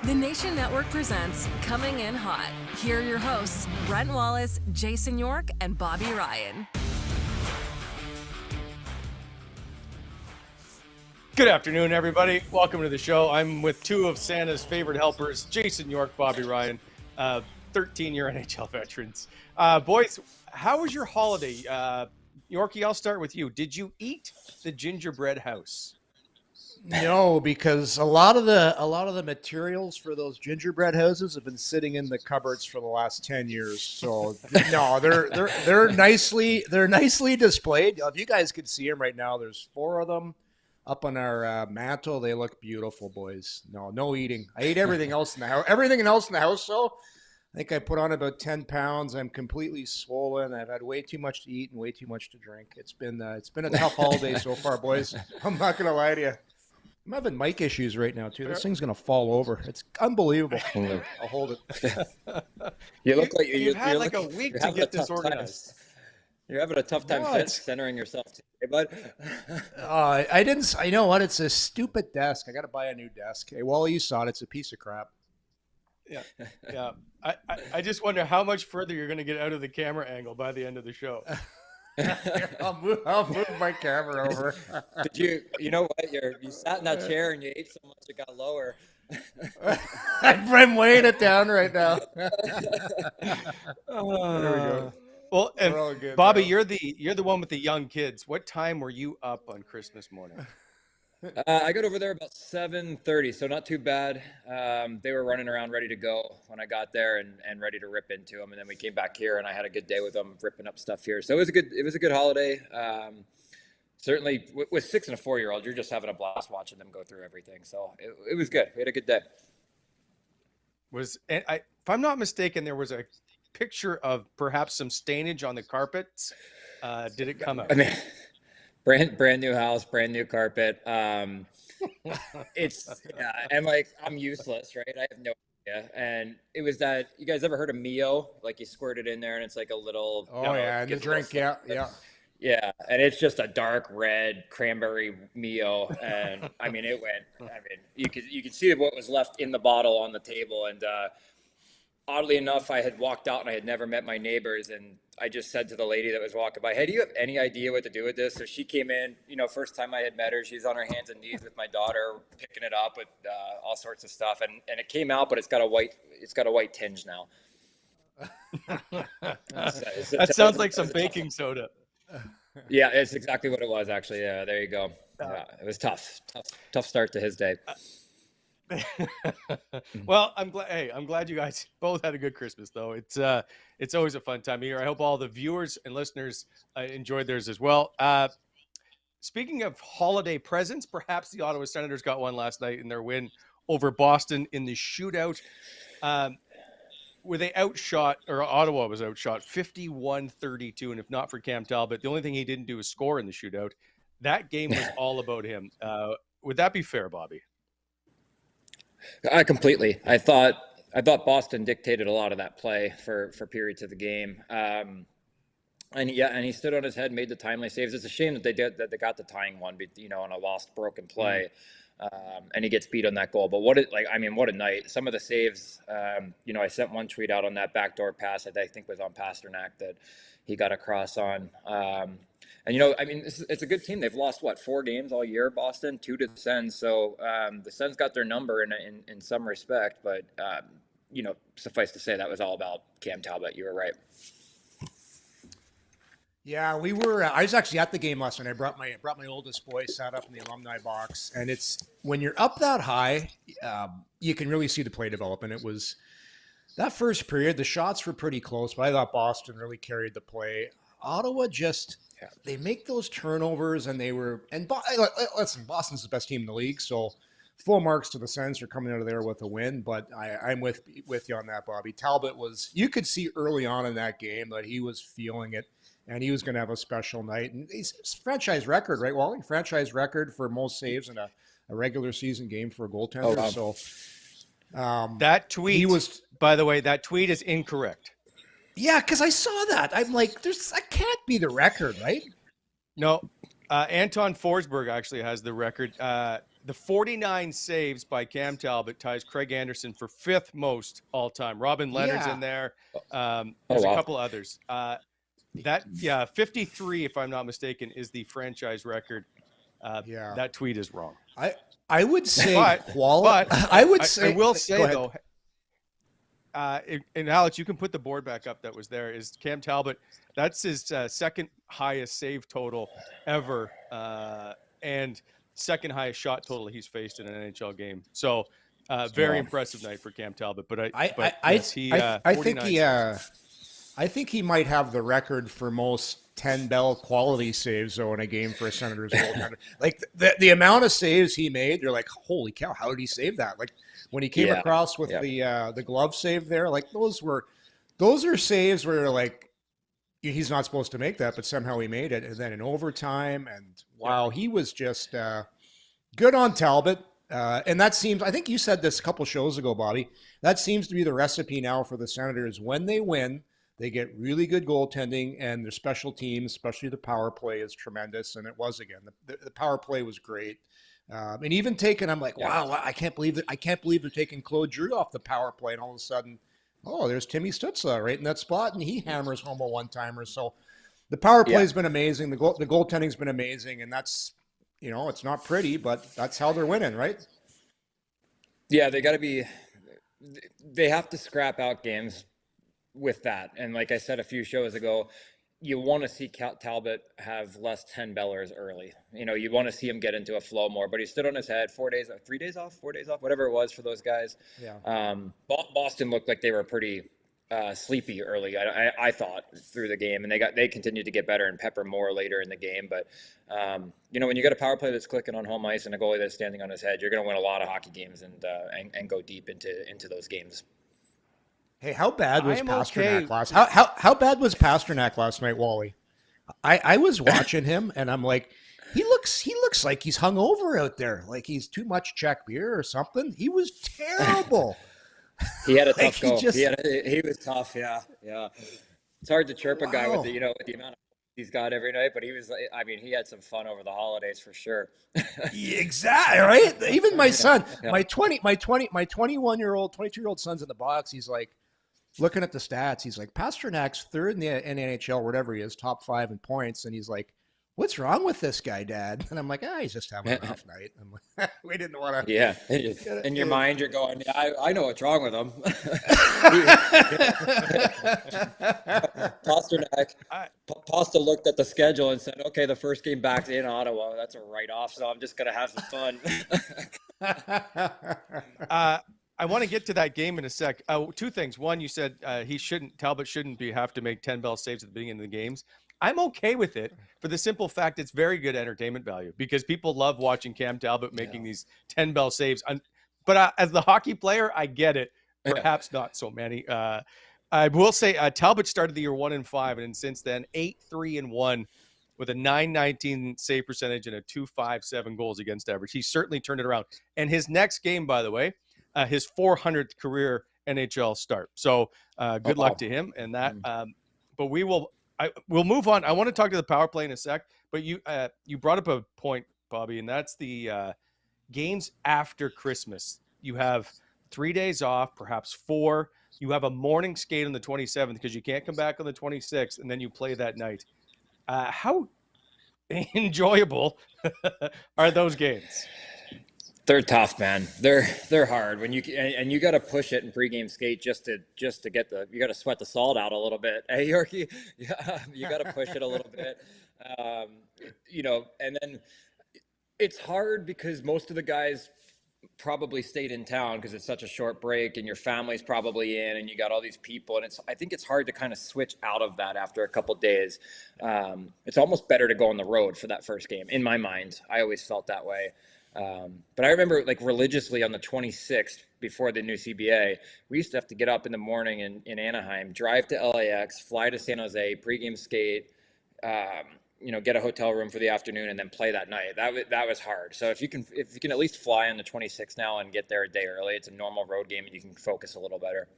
The Nation Network presents Coming in Hot. Here are your hosts, Brent Wallace, Jason York, and Bobby Ryan. Good afternoon, everybody. Welcome to the show. I'm with two of Santa's favorite helpers, Jason York, Bobby Ryan, 13-year NHL veterans. Boys, how was your holiday? Yorkie, I'll start with you. Did you eat the gingerbread house? No, because a lot of the materials for those gingerbread houses have been sitting in the cupboards for the last 10 years. So no, they're nicely displayed. If you guys could see them right now, there's 4 of them up on our mantle. They look beautiful, boys. No eating. I ate everything else in the house. Everything else in the house, though. I think I put on about 10 pounds. I'm completely swollen. I've had way too much to eat and way too much to drink. It's been a tough holiday so far, boys. I'm not gonna lie to you. I'm having mic issues right now, too. This thing's going to fall over. It's unbelievable. I'll hold it. You look like you've had like a week to get this organized. You're having a tough time centering yourself today, bud. I know what? It's a stupid desk. I got to buy a new desk. Hey, Wally, you saw it. It's a piece of crap. Yeah. I just wonder how much further you're going to get out of the camera angle by the end of the show. I'll move my camera over. Did you know what? You sat in that chair and you ate so much it got lower. I'm weighing it down right now. There we go. Well, and good, Bobby, bro. you're the one with the young kids. What time were you up on Christmas morning? I got over there about 7:30, so not too bad. They were running around ready to go when I got there and ready to rip into them. And then we came back here and I had a good day with them, ripping up stuff here. So it was a good holiday. Certainly with 6 and a 4-year-old, you're just having a blast watching them go through everything. So it was good. We had a good day. If I'm not mistaken, there was a picture of perhaps some stainage on the carpets. Did it come out? I mean, brand new house, brand new carpet. And like, I'm useless, right? I have no idea. And it was that, you guys ever heard of Mio? Like you squirt it in there and it's like a little, and the drink. Yeah. Yeah. And it's just a dark red cranberry Mio. And you could see what was left in the bottle on the table. And, oddly enough, I had walked out and I had never met my neighbors. And I just said to the lady that was walking by, hey, do you have any idea what to do with this? So she came in, first time I had met her, she's on her hands and knees with my daughter, picking it up with all sorts of stuff. And it came out, but it's got a white tinge now. That sounds like some baking soda. Yeah, it's exactly what it was, actually. Yeah, there you go. Yeah, it was tough start to his day. Well, I'm glad you guys both had a good Christmas, though. It's always a fun time of year. I hope all the viewers and listeners enjoyed theirs as well. Speaking of holiday presents, perhaps the Ottawa Senators got one last night in their win over Boston in the shootout. Were they outshot, or Ottawa was outshot 51-32, and if not for Cam Talbot, the only thing he didn't do was score in the shootout. That game was all about him. Would that be fair, Bobby? Completely. I thought Boston dictated a lot of that play for periods of the game. And he stood on his head, made the timely saves. It's a shame that they got the tying one, on a lost, broken play. And he gets beat on that goal. But what a night. Some of the saves, I sent one tweet out on that backdoor pass that I think was on Pasternak that he got across on. It's a good team. They've lost 4 games all year, Boston, 2 to the Sens. So the Sens got their number in some respect, but suffice to say that was all about Cam Talbot. You were right. Yeah, we were. I was actually at the game last night. I brought my oldest boy, sat up in the alumni box, and it's when you're up that high, you can really see the play development. It was that first period. The shots were pretty close, but I thought Boston really carried the play. Ottawa they make those turnovers, and listen, Boston's the best team in the league, so full marks to the Sens for coming out of there with a win. But I'm with you on that, Bobby. Talbot you could see early on in that game that he was feeling it, and he was going to have a special night. And he's franchise record, right, Wally? Franchise record for most saves in a regular season game for a goaltender. Oh, wow. So that tweet, by the way, that tweet is incorrect. Yeah, because I saw that. I'm like, that can't be the record, right? No, Anton Forsberg actually has the record. the 49 saves by Cam Talbot ties Craig Anderson for 5th most all time. Robin Leonard's in there. There's a couple others. 53, if I'm not mistaken, is the franchise record. That tweet is wrong. I would say, but I will say though, and Alex, you can put the board back up that was there, is Cam Talbot. That's his second highest save total ever, and second highest shot total he's faced in an NHL game. So very impressive night for Cam Talbot. But I think he might have the record for most 10 bell quality saves though in a game for a Senators goaltender. Like the amount of saves he made, you're like, holy cow, how did he save that? Like when he came across with the glove save there, like those are saves where you're like, he's not supposed to make that, but somehow he made it. And then in overtime, and wow, he was just good on Talbot. And that seems, I think you said this a couple shows ago, Bobby, that seems to be the recipe now for the Senators. When they win, they get really good goaltending, and their special teams, especially the power play, is tremendous. And it was again. The power play was great. And even taking, I'm like, wow, I can't believe they're taking Claude Giroux off the power play, and all of a sudden, oh, there's Timmy Stützle right in that spot, and he hammers home a one-timer. So the power play has been amazing. The goaltending's been amazing, and that's, it's not pretty, but that's how they're winning, right? Yeah, they have to scrap out games with that. And like I said a few shows ago, you want to see Talbot have less 10 bellers early. You want to see him get into a flow more, but he stood on his head 4 days, 3 days off, whatever it was for those guys. Yeah. Boston looked like they were pretty sleepy early, I thought, through the game, and they continued to get better and pepper more later in the game. But when you got a power play that's clicking on home ice and a goalie that's standing on his head, you're going to win a lot of hockey games and go deep into those games. Hey, how bad was Pasternak last? How bad was Pasternak last night, Wally? I was watching him, and I'm like, he looks like he's hungover out there, like he's too much Czech beer or something. He was terrible. He had a tough go. He was tough. Yeah. It's hard to chirp a guy with the amount of he's got every night, but he had some fun over the holidays for sure. Exactly, right? Even my son, my 21-year-old, 22-year-old son's in the box. He's like, looking at the stats, he's like, Pasternak's third in the NHL, whatever he is, top 5 in points. And he's like, what's wrong with this guy, Dad? And I'm like, he's just having an off night. I'm like, we didn't want to. Yeah. In your mind, you're going, I know what's wrong with him. Pasta looked at the schedule and said, okay, the first game back in Ottawa, that's a write-off, so I'm just going to have some fun. I want to get to that game in a sec. Two things. One, you said Talbot shouldn't have to make 10 bell saves at the beginning of the games. I'm okay with it for the simple fact it's very good entertainment value because people love watching Cam Talbot making these 10 bell saves. But as the hockey player, I get it. Perhaps not so many. I will say Talbot started the year 1-5, and since then 8-3-1 with a .919 save percentage and a .257 goals against average. He's certainly turned it around. And his next game, by the way, his 400th career NHL start. So good luck to him. And that. But we'll move on. I want to talk to the power play in a sec. But you brought up a point, Bobby, and that's the games after Christmas. You have 3 days off, perhaps 4. You have a morning skate on the 27th because you can't come back on the 26th, and then you play that night. How enjoyable are those games? They're tough, man. They're hard when you got to push it in pregame skate just to get you got to sweat the salt out a little bit. Hey, Yorkie, you got to push it a little bit, and then it's hard because most of the guys probably stayed in town because it's such a short break and your family's probably in and you got all these people, and I think it's hard to kind of switch out of that after a couple of days. It's almost better to go on the road for that first game. In my mind, I always felt that way. But I remember religiously on the 26th before the new CBA, we used to have to get up in the morning in Anaheim, drive to LAX, fly to San Jose, pregame skate, get a hotel room for the afternoon and then play that night. That was hard. So if you can at least fly on the 26th now and get there a day early, it's a normal road game and you can focus a little better.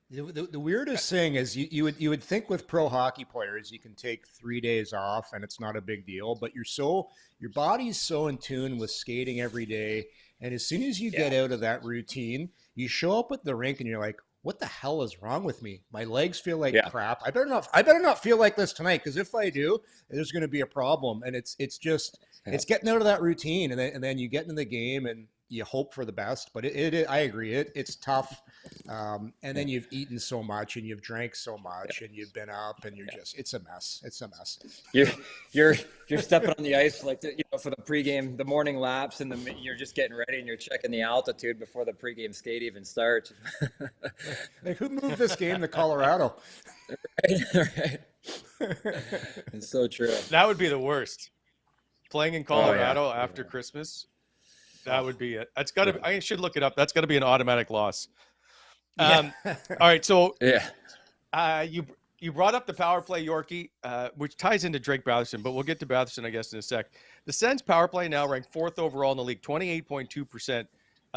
The weirdest thing is you would think with pro hockey players you can take 3 days off and it's not a big deal, but your body's so in tune with skating every day, and as soon as you get out of that routine, you show up at the rink and you're like, what the hell is wrong with me? My legs feel like crap. I better not feel like this tonight, because if I do, there's going to be a problem. And it's getting out of that routine, and then you get into the game and you hope for the best. But I agree, it's tough. And then you've eaten so much and you've drank so much and you've been up and it's a mess. It's a mess. You're stepping on the ice like for the pregame, the morning laps, and you're just getting ready and you're checking the altitude before the pregame skate even starts. Like, who moved this game to Colorado? Right. It's so true. That would be the worst. Playing in Colorado after Christmas. That would be it. That's got to. I should look it up. That's got to be an automatic loss. All right. So you brought up the power play, Yorkie, which ties into Drake Batherson, but we'll get to Batherson, I guess, in a sec. The Sens power play now ranked 4th overall in the league, 28.2%.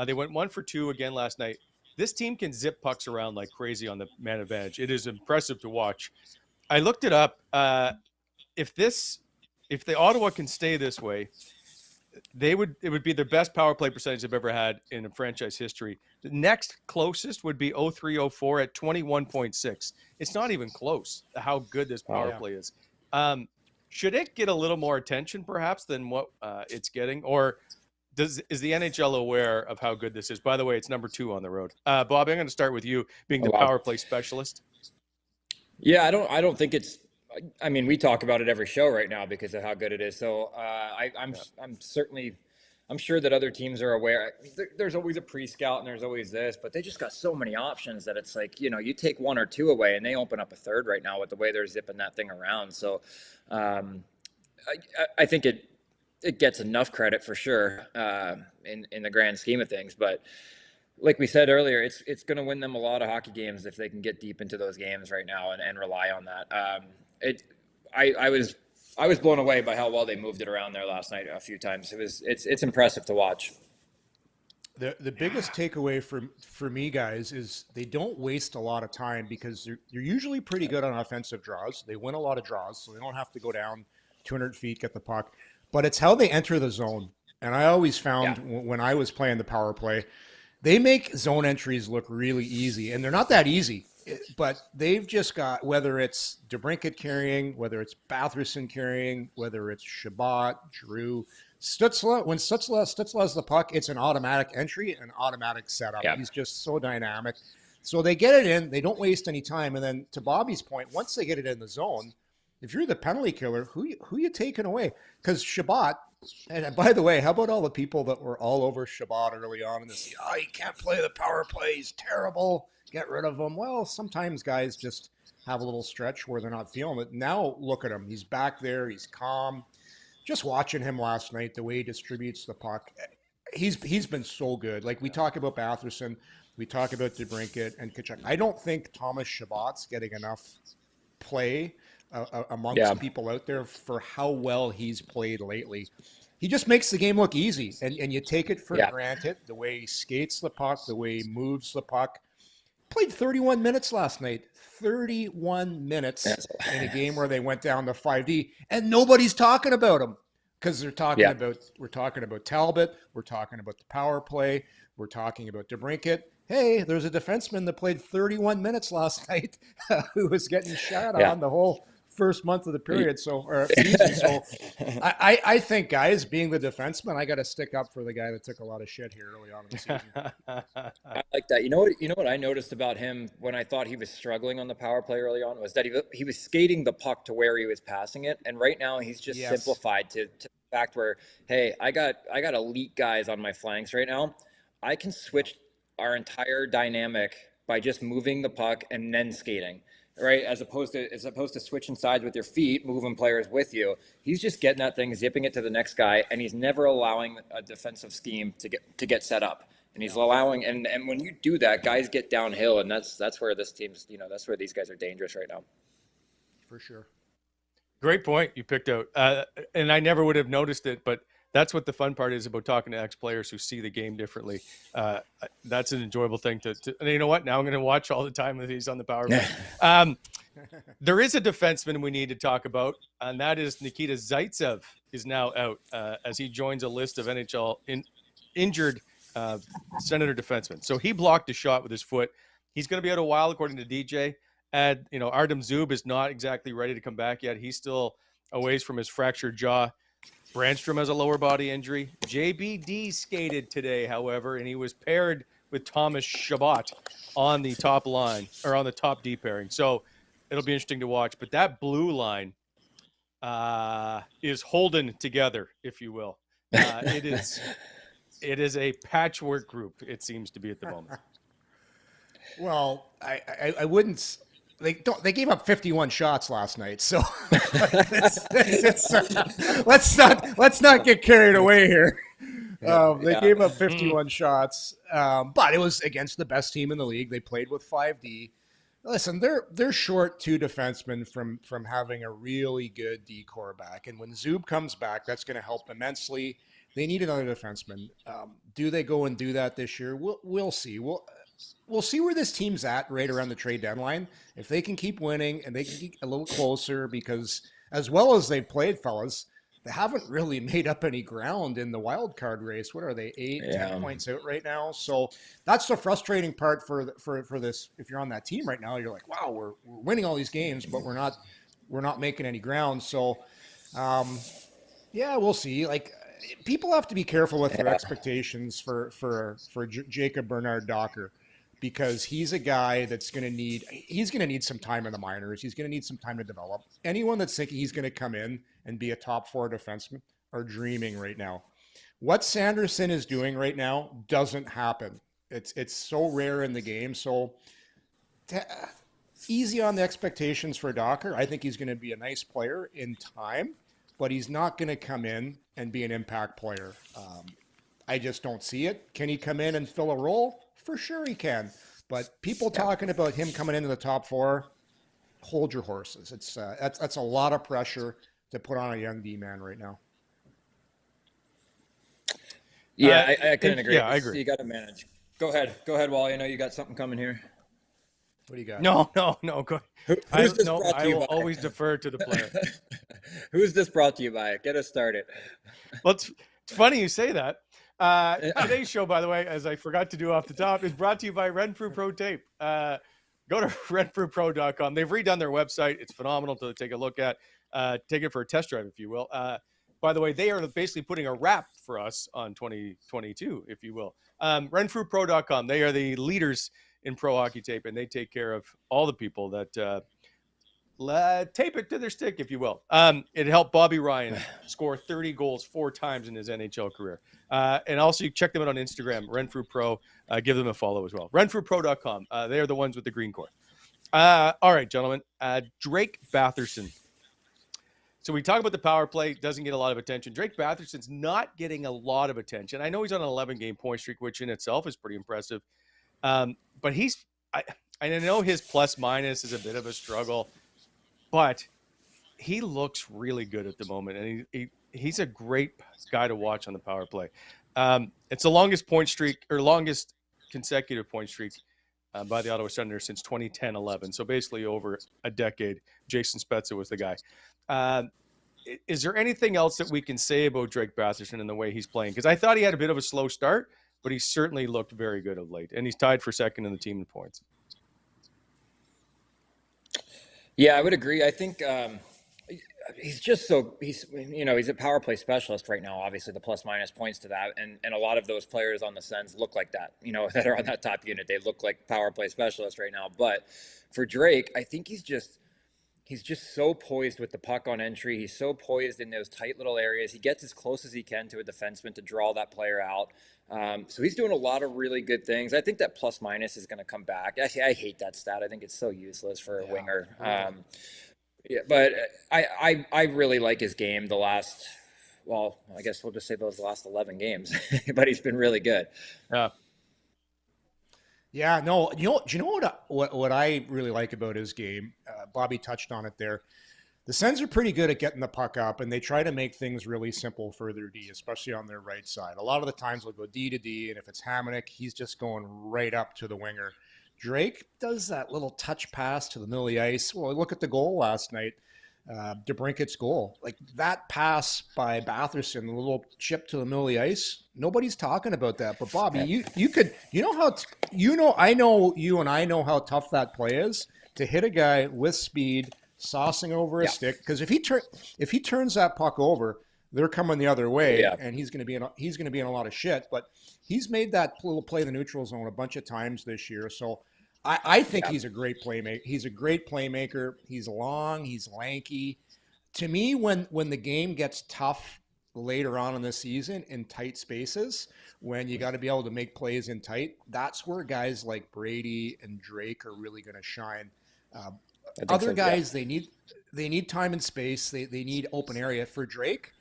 They went 1 for 2 again last night. This team can zip pucks around like crazy on the man advantage. It is impressive to watch. I looked it up. If the Ottawa can stay this way, it would be the best power play percentage they've ever had in a franchise history. The next closest would be 03-04 at 21.6. It's not even close how good this power play is. Should it get a little more attention perhaps than what it's getting, or is the NHL aware of how good this is? By the way, it's number 2 on the road. Bob, I'm going to start with you being the power play specialist. Yeah, I don't think it's. I mean, we talk about it every show right now because of how good it is. So I'm sure that other teams are aware. There's always a pre-scout and there's always this, but they just got so many options that it's like, you take 1 or 2 away and they open up a third right now with the way they're zipping that thing around. So I think it gets enough credit for sure in the grand scheme of things. But like we said earlier, it's going to win them a lot of hockey games if they can get deep into those games right now and rely on that. I was blown away by how well they moved it around there last night a few times. It's impressive to watch. The biggest takeaway for me, guys, is they don't waste a lot of time because they're usually pretty good on offensive draws. They win a lot of draws, so they don't have to go down 200 feet, get the puck. But it's how they enter the zone. And I always found when I was playing the power play, they make zone entries look really easy, and they're not that easy. But they've just got, whether it's DeBrincat carrying, whether it's Batherson carrying, whether it's Chabot, Giroux, Stützle. When Stützle has the puck, it's an automatic entry, an automatic setup. Yeah. He's just so dynamic. So they get it in. They don't waste any time. And then to Bobby's point, once they get it in the zone, if you're the penalty killer, who you taking away? Because Chabot, and by the way, how about all the people that were all over Chabot early on in this? Oh, he can't play the power play. He's terrible. Get rid of him. Well, sometimes guys just have a little stretch where they're not feeling it. Now look at him. He's back there. He's calm. Just watching him last night, the way he distributes the puck, he's been so good. Like, we talk about Batherson, we talk about DeBrincat and Tkachuk. I don't think Thomas Chabot's getting enough play amongst people out there for how well he's played lately. He just makes the game look easy, and you take it for granted, the way he skates the puck, the way he moves the puck. Played 31 minutes last night. 31 minutes in a game where they went down to 5D, and nobody's talking about him because we're talking about Talbot, we're talking about the power play, we're talking about DeBrincat. Hey, there's a defenseman that played 31 minutes last night who was getting shot on the whole first month of the period, or season. So I think, guys, being the defenseman, I got to stick up for the guy that took a lot of shit here early on in the season. I like that. You know what I noticed about him when I thought he was struggling on the power play early on was that he was skating the puck to where he was passing it, and right now he's just simplified to the fact where, hey, I got elite guys on my flanks right now. I can switch our entire dynamic by just moving the puck and then skating. Right, as opposed to switching sides with your feet, moving players with you. He's just getting that thing, zipping it to the next guy, and he's never allowing a defensive scheme to get set up. And he's allowing, and when you do that, guys get downhill, and that's where this team's, that's where these guys are dangerous right now. For sure. Great point you picked out, and I never would have noticed it, but that's what the fun part is about talking to ex-players who see the game differently. That's an enjoyable thing to and you know what? Now I'm going to watch all the time that he's on the power play. There is a defenseman we need to talk about, and that is Nikita Zaitsev is now out as he joins a list of NHL injured Senator defensemen. So he blocked a shot with his foot. He's going to be out a while, according to DJ. Artem Zub is not exactly ready to come back yet. He's still a ways from his fractured jaw. Brandstrom has a lower body injury. JBD skated today, however, and he was paired with Thomas Chabot on the top line, or on the top D pairing. So it'll be interesting to watch. But that blue line is holding together, if you will. It is a patchwork group, it seems to be at the moment. Well, I wouldn't. They gave up 51 shots last night, so let's not get carried away here. They gave up 51 shots, but it was against the best team in the league. They played with 5D. Listen, they're short 2 defensemen from having a really good D core back, and when Zub comes back, that's going to help immensely. They need another defenseman. Do they go and do that this year? We'll see. We'll see where this team's at right around the trade deadline. If they can keep winning and they can get a little closer, because as well as they've played, fellas, they haven't really made up any ground in the wild card race. What are they, 10 points out right now? So that's the frustrating part for this. If you're on that team right now, you're like, wow, we're winning all these games, but we're not making any ground. So, we'll see. Like, people have to be careful with their expectations for Jacob Bernard Docker, because he's a guy that's going to need some time in the minors. He's going to need some time to develop. Anyone that's thinking he's going to come in and be a top 4 defenseman are dreaming right now. What Sanderson is doing right now doesn't happen. It's so rare in the game. So easy on the expectations for Docker. I think he's going to be a nice player in time, but he's not going to come in and be an impact player. I just don't see it. Can he come in and fill a role? For sure he can. But people talking about him coming into the top 4, hold your horses. It's that's a lot of pressure to put on a young D-man right now. Yeah, I couldn't agree. Yeah, I agree. You got to manage. Go ahead, Wally. I know you got something coming here. What do you got? No. Go. I will always defer to the player. Who's this brought to you by? Get us started. Well, it's funny you say that. Today's show, by the way, as I forgot to do off the top, is brought to you by Renfrew Pro Tape. Go to renfrewpro.com. They've redone their website. It's phenomenal to take a look at. Take it for a test drive, if you will. By the way, they are basically putting a wrap for us on 2022, if you will. Renfrewpro.com. They are the leaders in pro hockey tape, and they take care of all the people that tape it to their stick, if you will. It helped Bobby Ryan score 30 goals 4 times in his NHL career. And also, you check them out on Instagram, Renfrew Pro. Give them a follow as well. Renfrewpro.com. They are the ones with the green core. All right, gentlemen. Drake Batherson. So we talk about the power play. Doesn't get a lot of attention. Drake Batherson's not getting a lot of attention. I know he's on an 11-game point streak, which in itself is pretty impressive. But I know his plus-minus is a bit of a struggle. But he looks really good at the moment, and he's a great guy to watch on the power play. It's the longest point streak, or longest consecutive point streak by the Ottawa Senators since 2010-11. So basically over a decade. Jason Spezza was the guy. Is there anything else that we can say about Drake Batherson and the way he's playing? Because I thought he had a bit of a slow start, but he certainly looked very good of late, and he's tied for second in the team in points. Yeah, I would agree. I think he's a power play specialist right now. Obviously, the plus minus points to that, and a lot of those players on the Sens look like that. That are on that top unit, they look like power play specialists right now. But for Drake, I think he's just so poised with the puck on entry. He's so poised in those tight little areas. He gets as close as he can to a defenseman to draw that player out. So he's doing a lot of really good things. I think that plus minus is going to come back. Actually, I hate that stat. I think it's so useless for a winger. But I really like his game I guess we'll just say those last 11 games. But he's been really good. Yeah, no. Do you know what I really like about his game? Bobby touched on it there. the Sens are pretty good at getting the puck up, and they try to make things really simple for their D, especially on their right side. A lot of the times they'll go D to D, and if it's Hamonic, he's just going right up to the winger. Drake does that little touch pass to the middle of the ice. Well, look at the goal last night, DeBrincat's goal. Like that pass by Batherson, the little chip to the middle of the ice. Nobody's talking about that. But Bobby, I know you and I know how tough that play is to hit a guy with speed, saucing over a stick. Because if he turns that puck over, they're coming the other way, and he's going to be in a lot of shit. But he's made that little play in the neutral zone a bunch of times this year. So I think he's a great playmaker. He's a great playmaker. He's long. He's lanky. To me, when the game gets tough later on in the season in tight spaces, when you got to be able to make plays in tight, that's where guys like Brady and Drake are really going to shine. Other guys, they need time and space. They need open area. For Drake,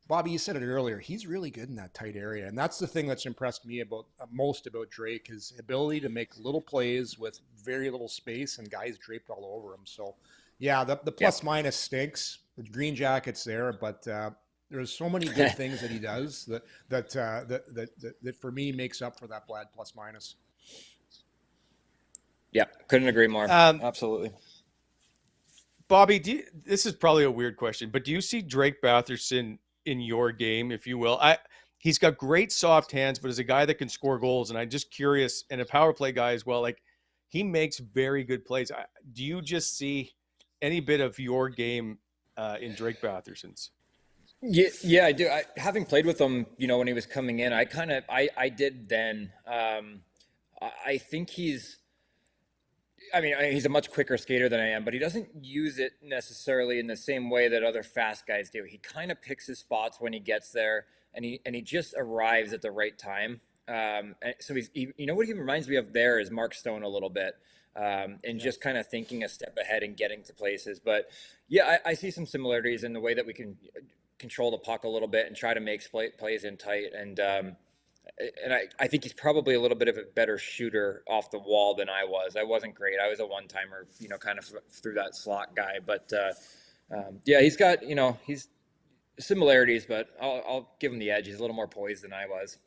Bobby, you said it earlier. He's really good in that tight area, and that's the thing that's impressed me most about Drake, his ability to make little plays with very little space and guys draped all over him. So, yeah, the plus minus stinks. The green jacket's there, but there's so many good things that he does that for me makes up for that bad plus minus. Yeah, couldn't agree more. Absolutely. Bobby, this is probably a weird question, but do you see Drake Batherson in your game, if you will? He's got great soft hands, but as a guy that can score goals, and I'm just curious, and a power play guy as well, like he makes very good plays. Do you just see any bit of your game in Drake Batherson's? Yeah, I do. Having played with him, when he was coming in, I did then. I think he's a much quicker skater than I am, but he doesn't use it necessarily in the same way that other fast guys do. He kind of picks his spots when he gets there, and he just arrives at the right time. And so what he reminds me of there is Mark Stone a little bit, and just kind of thinking a step ahead and getting to places. But yeah, I see some similarities in the way that we can control the puck a little bit and try to make plays in tight. And I think he's probably a little bit of a better shooter off the wall than I was. I wasn't great. I was a one-timer, kind of through that slot guy. But yeah, he's got, he's similarities, but I'll give him the edge. He's a little more poised than I was.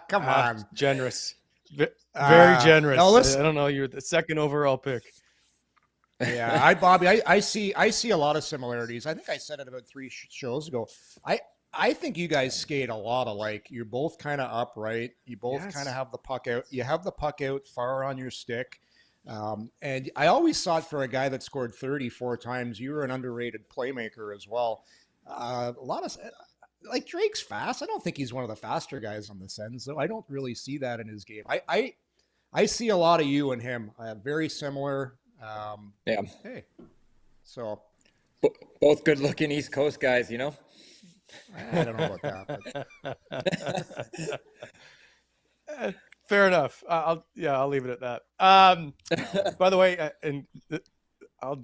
Come on. Generous. Very generous. No, listen. I don't know. You're the second overall pick. Yeah, Bobby, I see a lot of similarities. I think I said it about 3 shows ago. I think you guys skate a lot alike. You're both kind of upright. You both kind of have the puck out. You have the puck out far on your stick. And I always thought for a guy that scored 34 times, you were an underrated playmaker as well. A lot of like Drake's fast. I don't think he's one of the faster guys on the Sens, though. I don't really see that in his game. I see a lot of you and him. Very similar. Yeah. Hey, so both good-looking East Coast guys, I don't know about that. But... Fair enough. I'll leave it at that. By the way, I'll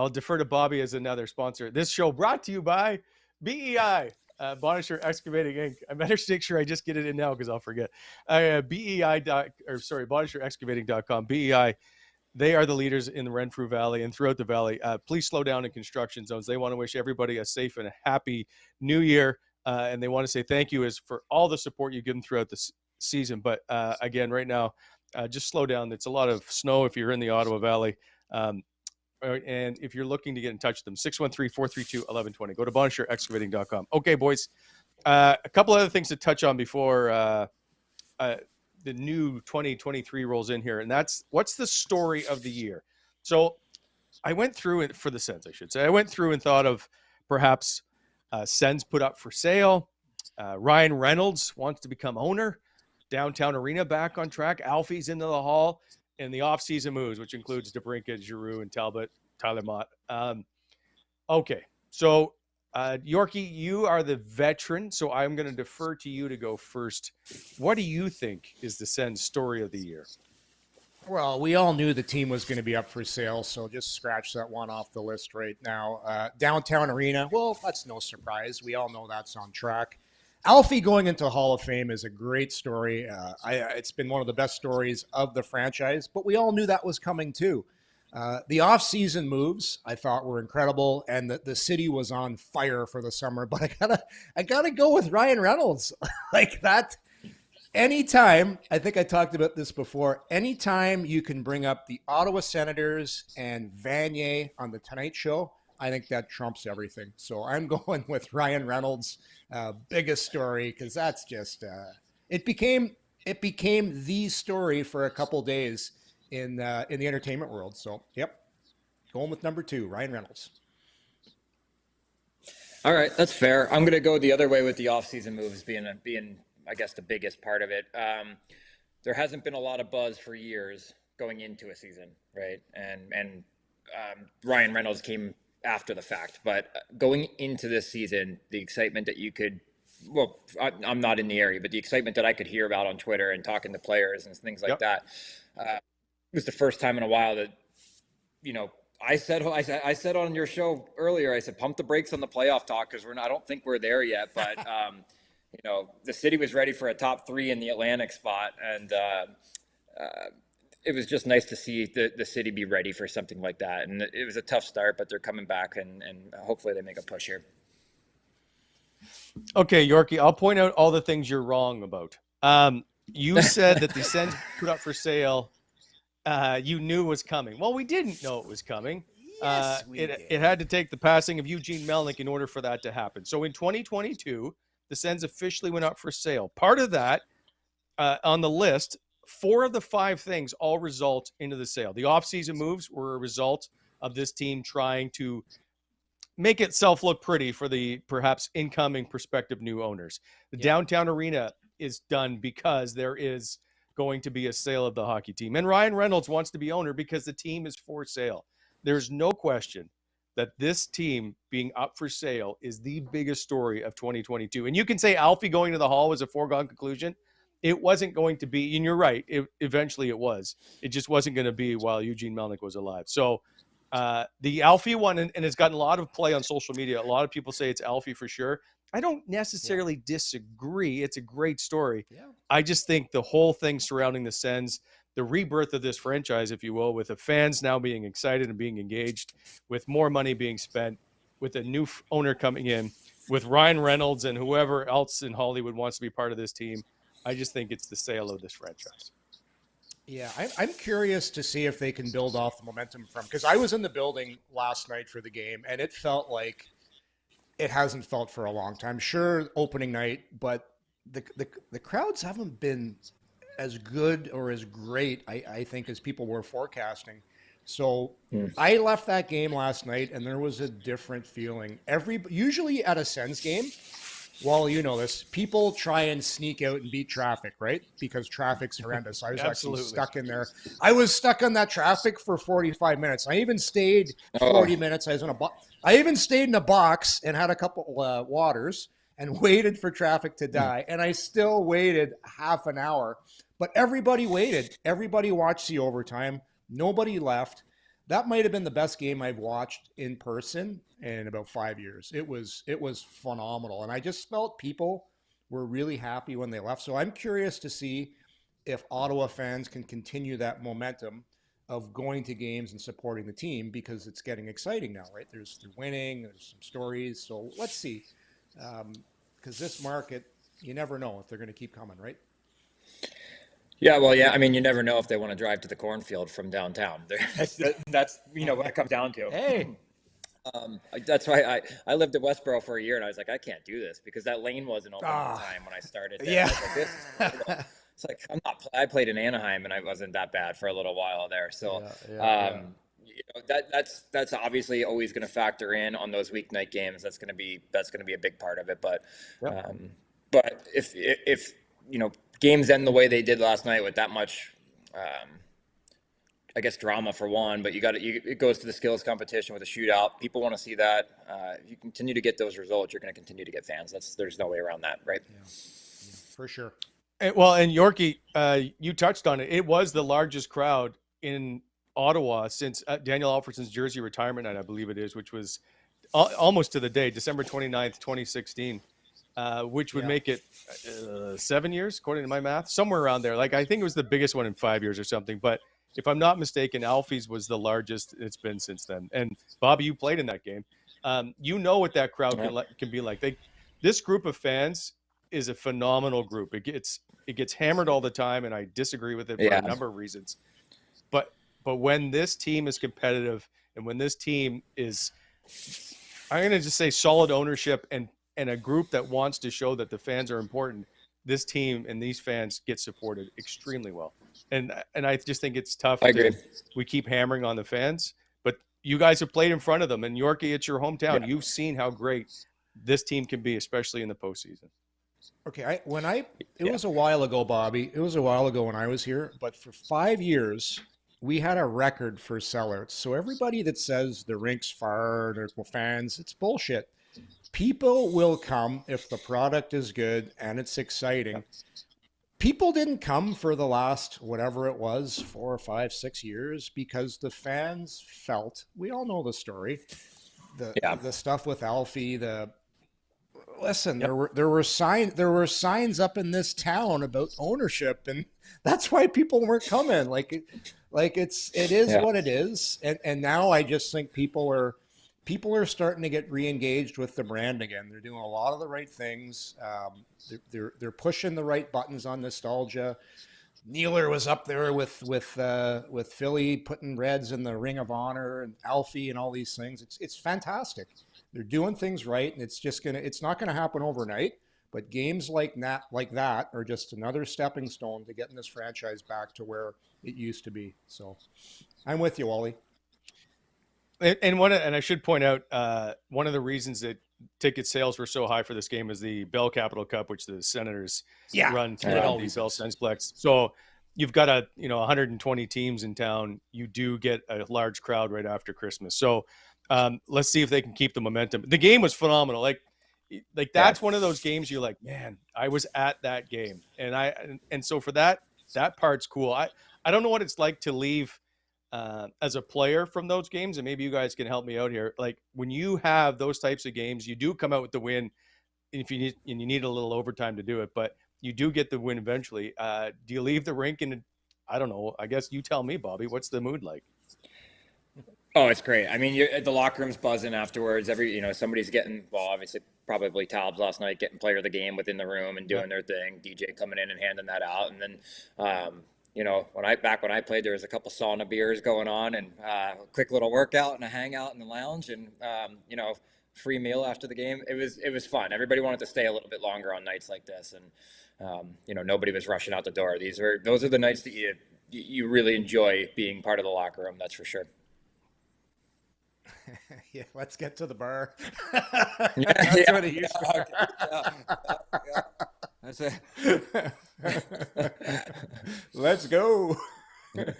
defer to Bobby as another sponsor. This show brought to you by BEI, Bonisher Excavating Inc. I better make sure I just get it in now because I'll forget. BonisherExcavating.com. BEI. They are the leaders in the Renfrew Valley and throughout the valley. Please slow down in construction zones. They want to wish everybody a safe and a happy new year. And they want to say thank you for all the support you've given throughout the season. But again, right now, just slow down. It's a lot of snow if you're in the Ottawa Valley. And if you're looking to get in touch with them, 613-432-1120. Go to BonisherExcavating.com. Okay, boys. A couple other things to touch on before the new 2023 rolls in here, and that's what's the story of the year. So I went through it for the Sens, I should say. I went through and thought of perhaps Sens put up for sale. Ryan Reynolds wants to become owner. Downtown Arena back on track. Alfie's into the hall, and the offseason moves, which includes DeBrincat, Giroux, and Talbot, Tyler Mott. Okay, so Yorkie, you are the veteran, so I'm going to defer to you to go first. What do you think is the Sens story of the year? Well, we all knew the team was going to be up for sale, so just scratch that one off the list right now. Downtown Arena, well, that's no surprise. We all know that's on track. Alfie going into Hall of Fame is a great story. It's been one of the best stories of the franchise, but we all knew that was coming too. The off-season moves I thought were incredible, and the city was on fire for the summer. But I gotta go with Ryan Reynolds. Like that. Anytime, I think I talked about this before. Anytime you can bring up the Ottawa Senators and Vanier on the Tonight Show, I think that trumps everything. So I'm going with Ryan Reynolds' biggest story, because that's just it became the story for a couple days in the entertainment world. So, yep, going with number 2, Ryan Reynolds. All right, that's fair. I'm going to go the other way with the offseason moves being I guess the biggest part of it. There hasn't been a lot of buzz for years going into a season, right? And Ryan Reynolds came after the fact, but going into this season, the excitement that you could, well, I'm not in the area, but the excitement that I could hear about on Twitter and talking to players and things like that, was the first time in a while that, you know, I said on your show earlier, I said, pump the brakes on the playoff talk, because I don't think we're there yet, but you know, the city was ready for a top 3 in the Atlantic spot, and it was just nice to see the city be ready for something like that. And it was a tough start, but they're coming back, and hopefully they make a push here. Okay, Yorkie, I'll point out all the things you're wrong about. You said that the Sens put up for sale, you knew was coming. Well, we didn't know it was coming. Yes, it had to take the passing of Eugene Melnyk in order for that to happen. So in 2022, the Sens officially went up for sale. Part of that, on the list, 4 of the 5 things all result into the sale. The offseason moves were a result of this team trying to make itself look pretty for the perhaps incoming prospective new owners. The downtown arena is done because there is going to be a sale of the hockey team. And Ryan Reynolds wants to be owner because the team is for sale. There's no question that this team being up for sale is the biggest story of 2022. And you can say Alfie going to the Hall was a foregone conclusion. It wasn't going to be, and you're right, eventually it was. It just wasn't going to be while Eugene Melnyk was alive. So the Alfie one, and it's gotten a lot of play on social media. A lot of people say it's Alfie for sure. I don't necessarily disagree. It's a great story. Yeah. I just think the whole thing surrounding the Sens, the rebirth of this franchise, if you will, with the fans now being excited and being engaged, with more money being spent, with a new owner coming in, with Ryan Reynolds and whoever else in Hollywood wants to be part of this team, I just think it's the sale of this franchise. Yeah, I'm curious to see if they can build off the momentum from, because I was in the building last night for the game, and it felt like it hasn't felt for a long time. Sure, opening night, but the crowds haven't been as good or as great, I think, as people were forecasting. So I left that game last night, and there was a different feeling. Usually at a Sens game, well, you know this, people try and sneak out and beat traffic, right? Because traffic's horrendous. I was actually stuck in there. I was stuck on that traffic for 45 minutes. I even stayed 40 minutes. I even stayed in a box and had a couple waters and waited for traffic to die. And I still waited half an hour. But everybody waited. Everybody watched the overtime. Nobody left. That might have been the best game I've watched in person in about 5 years. It was phenomenal. And I just felt people were really happy when they left. So I'm curious to see if Ottawa fans can continue that momentum of going to games and supporting the team, because it's getting exciting now, right? They're winning, there's some stories. So let's see. Because this market, you never know if they're going to keep coming, right? Yeah, well, yeah. I mean, you never know if they want to drive to the cornfield from downtown. That's what it comes down to. Hey. That's why I lived in Westboro for a year, and I was like, I can't do this because that lane wasn't open at the time when I started. There. Yeah. It's like I played in Anaheim, and I wasn't that bad for a little while there. So, that's obviously always going to factor in on those weeknight games. That's going to be a big part of it. But if games end the way they did last night with that much, I guess, drama for one, but it goes to the skills competition with a shootout. People want to see that. If you continue to get those results, you're going to continue to get fans. There's no way around that, right? Yeah, for sure. And Yorkie, you touched on it. It was the largest crowd in Ottawa since Daniel Alfredson's jersey retirement night, I believe it is, which was almost to the day, December 29th, 2016. Which would make it 7 years, according to my math, somewhere around there. Like, I think it was the biggest one in 5 years or something. But if I'm not mistaken, Alfie's was the largest it's been since then. And Bobby, you played in that game. You know what that crowd can be like. This group of fans is a phenomenal group. It gets hammered all the time, and I disagree with it for a number of reasons. But when this team is competitive, and when this team is, I'm going to just say, solid ownership and a group that wants to show that the fans are important, this team and these fans get supported extremely well. And I just think it's tough. I agree. We keep hammering on the fans, but you guys have played in front of them. And Yorkie, it's your hometown. Yeah. You've seen how great this team can be, especially in the postseason. Okay, it was a while ago, Bobby. It was a while ago when I was here, but for 5 years, we had a record for sellouts. So everybody that says the rink's far, there's no fans, it's bullshit. People will come if the product is good and it's exciting. People didn't come for the last, whatever it was, 4 or 5, 6 years because the fans felt, we all know the story, the stuff with Alfie, listen, there were signs up in this town about ownership, and that's why people weren't coming. It is what it is. And now I just think people are starting to get re-engaged with the brand again. They're doing a lot of the right things. They're pushing the right buttons on nostalgia. Neeler was up there with Philly putting Reds in the Ring of Honor and Alfie and all these things. It's fantastic. They're doing things right, and it's not gonna happen overnight. But games like that are just another stepping stone to getting this franchise back to where it used to be. So, I'm with you, Ollie. And I should point out, one of the reasons that ticket sales were so high for this game is the Bell Capital Cup, which the Senators run through the Bell Sensplex. So you've got 120 teams in town. You do get a large crowd right after Christmas. So let's see if they can keep the momentum. The game was phenomenal. Like that's one of those games you're like, man, I was at that game, and so for that part's cool. I don't know what it's like to leave as a player from those games, and maybe you guys can help me out here. Like when you have those types of games, you do come out with the win. If you need a little overtime to do it, but you do get the win eventually. Do you leave the rink and I don't know? I guess you tell me, Bobby. What's the mood like? Oh, it's great. I mean, the locker room's buzzing afterwards. Somebody's getting, well, obviously probably Talbs last night getting player of the game within the room and doing their thing. DJ coming in and handing that out, and then. When I played, there was a couple sauna beers going on and a quick little workout and a hangout in the lounge and, free meal after the game. It was fun. Everybody wanted to stay a little bit longer on nights like this. And, nobody was rushing out the door. Those are the nights that you really enjoy being part of the locker room. That's for sure. Yeah. Let's get to the bar. That's what it used to be. That's it. Let's go. Right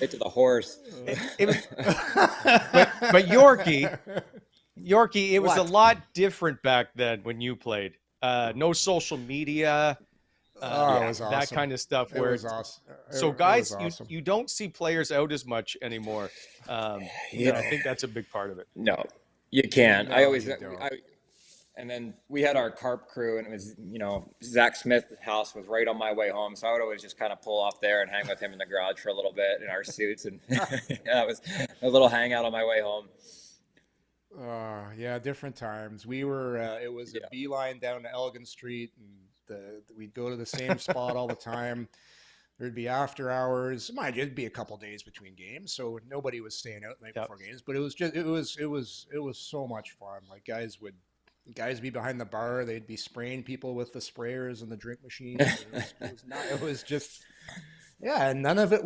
to the horse. But Yorkie, it was a lot different back then when you played. No social media. It was awesome. That kind of stuff. Where it was awesome. So guys, awesome. you don't see players out as much anymore. I think that's a big part of it. No, you can't. And then we had our carp crew, and it was, Zach Smith's house was right on my way home. So I would always just kind of pull off there and hang with him in the garage for a little bit in our suits. And it was a little hangout on my way home. Different times. We were, it was a beeline down to Elgin Street, and we'd go to the same spot all the time. There'd be after hours. Mind you, it'd be a couple days between games, so nobody was staying out the night before games. But it was so much fun. Like guys would be behind the bar. They'd be spraying people with the sprayers and the drink machines. It was just, and none of it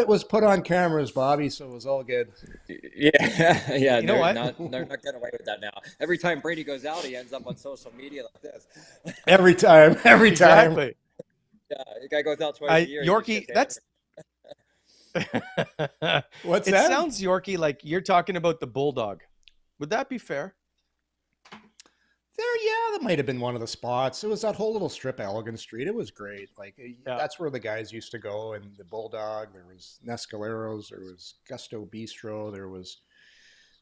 was put on cameras, Bobby. So it was all good. Yeah. You know what? They're not getting away with that now. Every time Brady goes out, he ends up on social media like this. Every time. Exactly. Yeah, the guy goes out twice a year. Yorkie, that's. What's it that? It sounds, Yorkie, like you're talking about the Bulldog. Would that be fair? That might have been one of the spots. It was that whole little strip of Elgin Street. It was great. That's where the guys used to go. And the Bulldog, there was Nescaleros, there was Gusto Bistro, there was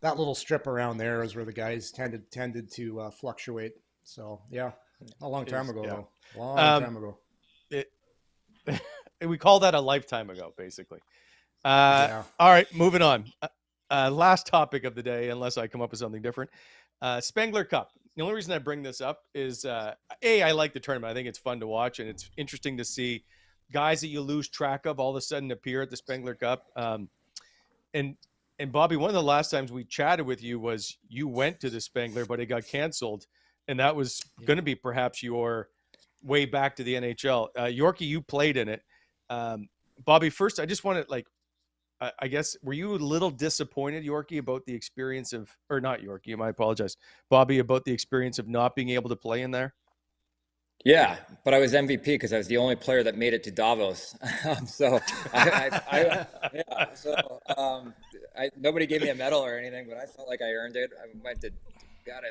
that little strip around there is where the guys tended to fluctuate. So a long time ago though. Long time ago. we call that a lifetime ago, basically. Yeah. All right, moving on. Last topic of the day, unless I come up with something different. Spengler Cup. The only reason I bring this up is, I like the tournament. I think it's fun to watch, and it's interesting to see guys that you lose track of all of a sudden appear at the Spengler Cup. And Bobby, one of the last times we chatted with you was you went to the Spengler, but it got canceled, and that was going to be perhaps your way back to the NHL. Yorkie, you played in it. Bobby, first, I just want to, I guess, were you a little disappointed, Yorkie, about the experience of, or not Yorkie, I apologize, Bobby, about the experience of not being able to play in there? Yeah, but I was MVP because I was the only player that made it to Davos. Nobody gave me a medal or anything, but I felt like I earned it. I